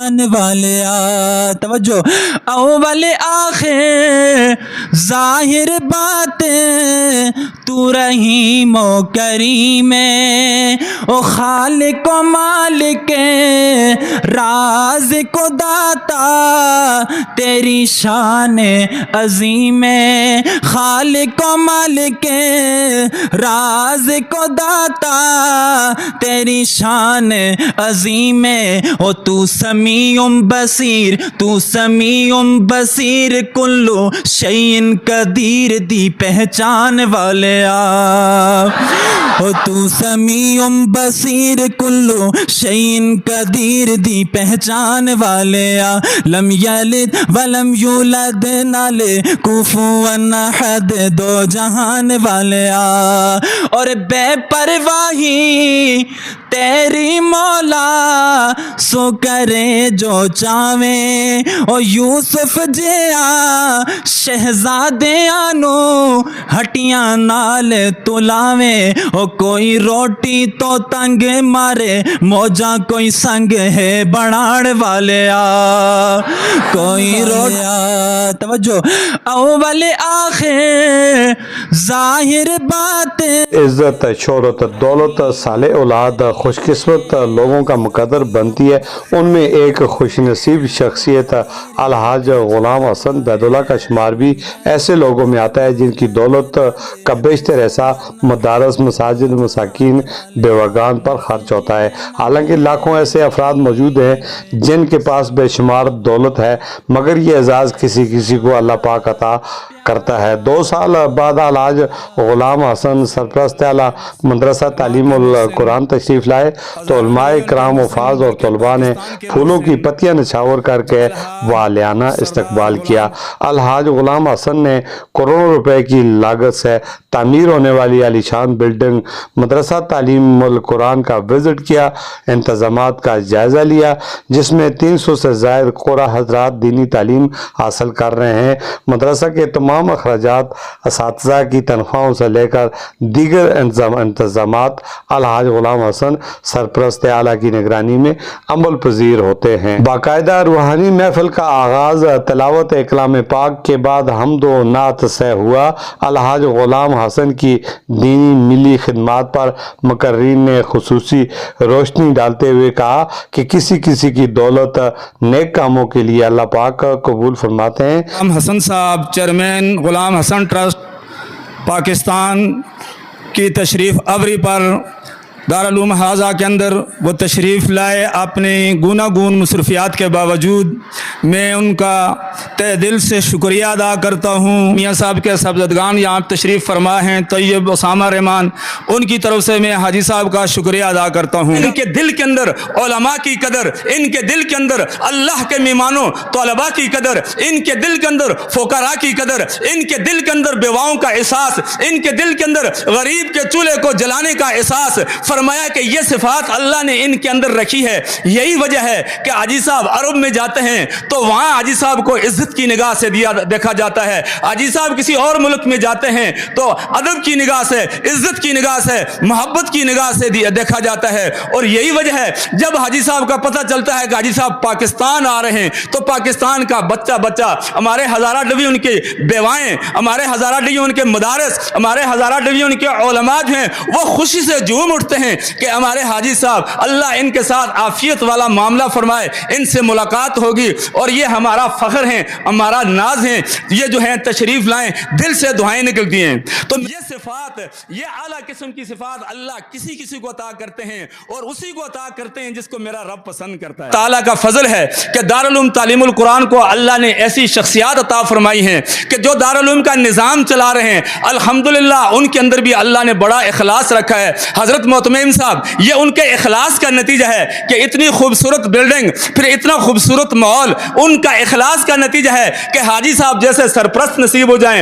والے توجہ اول آخر ظاہر باتیں تو رحیم و کریم او خالق و مالک راز کو داتا تیری شان عظیم خالق و مالک راز کو داتا تیری شان عظیم او تو سمیع بصیر تو سمیع بصیر کلو شیء قدیر دی پہچان والے تو سمیع بصیر کلو شیء قدیر دی پہچان والے لم یلد ولم یولد نالے کفوا احد دو جہان والے اور بے پرواہی تیری مولا سو کرے جو چاہویں او یوسف جیا شہزادے آنو ہٹیاں نال تلاویں او کوئی روٹی تو تنگ مارے موجاں کوئی سنگ ہے بڑھاڑ والے کوئی روٹی توجہ اول آخر ظاہر باتیں عزت شہرت دولت صالح اولاد خوش قسمت لوگوں کا مقدر بنتی ہے ان میں ایک خوش نصیب شخصیت الحاج غلام حسن بید اللہ کا شمار بھی ایسے لوگوں میں آتا ہے جن کی دولت کا بیشتر ایسا مدارس مساجد مساکین بیوگان پر خرچ ہوتا ہے حالانکہ لاکھوں ایسے افراد موجود ہیں جن کے پاس بے شمار دولت ہے مگر یہ اعزاز کسی کسی کو اللہ پاک عطا کرتا ہے 2 سال بعد الحاج غلام حسن سرپرست اعلیٰ مدرسہ تعلیم القرآن تشریف لائے تو علماء کرام وفاظ اور طلباء نے پھولوں کی پتیاں نچھاور کر کے والیانہ استقبال کیا الحاج غلام حسن نے کروڑوں روپے کی لاگت سے تعمیر ہونے والی عالی شان بلڈنگ مدرسہ تعلیم القرآن کا وزٹ کیا انتظامات کا جائزہ لیا جس میں 300 سے زائد قرآن حضرات دینی تعلیم حاصل کر رہے ہیں مدرسہ کے تمام اخراجات اساتذہ کی تنخواہوں سے لے کر دیگر انتظامات الحاج غلام حسن سرپرست اعلیٰ کی نگرانی میں عمل پذیر ہوتے ہیں باقاعدہ روحانی محفل کا آغاز تلاوت کلام پاک کے بعد حمد و نعت سے ہوا الحاج غلام حسن کی دینی ملی خدمات پر مقررین نے خصوصی روشنی ڈالتے ہوئے کہا کہ کسی کسی کی دولت نیک کاموں کے لیے اللہ پاک قبول فرماتے ہیں غلام حسن صاحب چیئرمین غلام حسن ٹرسٹ پاکستان کی تشریف آوری پر دارالعلوم حاضہ کے اندر وہ تشریف لائے اپنی گوناگون مصروفیات کے باوجود میں ان کا تہ دل سے شکریہ ادا کرتا ہوں میاں صاحب کے صاحبزادگان یہاں تشریف فرما ہیں طیب اسامہ رحمان ان کی طرف سے میں حاجی صاحب کا شکریہ ادا کرتا ہوں ان کے دل کے اندر علماء کی قدر ان کے دل کے اندر اللہ کے مہمانوں طلباء کی قدر ان کے دل کے اندر فقراء کی قدر ان کے دل کے اندر بیواؤں کا احساس ان کے دل کے اندر غریب کے چولہے کو جلانے کا احساس فرمایا کہ یہ صفات اللہ نے ان کے اندر رکھی ہے یہی وجہ ہے کہ حاجی صاحب عرب میں جاتے ہیں تو وہاں حاجی صاحب کو عزت کی نگاہ سے دیکھا جاتا ہے حاجی صاحب کسی اور ملک میں جاتے ہیں تو ادب کی نگاہ سے عزت کی نگاہ سے محبت کی نگاہ سے دیکھا جاتا ہے اور یہی وجہ ہے جب حاجی صاحب کا پتہ چلتا ہے کہ حاجی صاحب پاکستان آ رہے ہیں تو پاکستان کا بچہ ہمارے ہزارہ ڈویژن کے بیوائیں ہمارے ہزارہ ڈویژن کے مدارس ہمارے ہزارہ ڈویژن کے علماء جو ہیں وہ خوشی سے جھوم اٹھتے ہیں کہ ہمارے حاجی صاحب اللہ ان کے ساتھ عافیت والا معاملہ فرمائے ان سے ملاقات ہوگی اور یہ ہمارا فخر ہے ہمارا ناز ہے یہ جو ہیں تشریف لائیں دل سے دعائیں نکلتی ہیں تو یہ صفات یہ اعلیٰ قسم کی صفات اللہ کسی کسی کو عطا کرتے ہیں اور اسی کو عطا کرتے ہیں جس کو میرا رب پسند کرتا ہے تعالیٰ کا فضل ہے کہ دارالعلوم تعلیم القرآن کو اللہ نے ایسی شخصیات عطا فرمائی ہیں کہ جو دارالعلوم کا نظام چلا رہے ہیں الحمدللہ ان کے اندر بھی اللہ نے بڑا اخلاص رکھا ہے حضرت معتمم صاحب یہ ان کے اخلاص کا نتیجہ ہے کہ اتنی خوبصورت بلڈنگ پھر اتنا خوبصورت ماحول ان کا اخلاص کا نتیجہ ہے کہ حاجی صاحب جیسے سرپرست نصیب ہو جائیں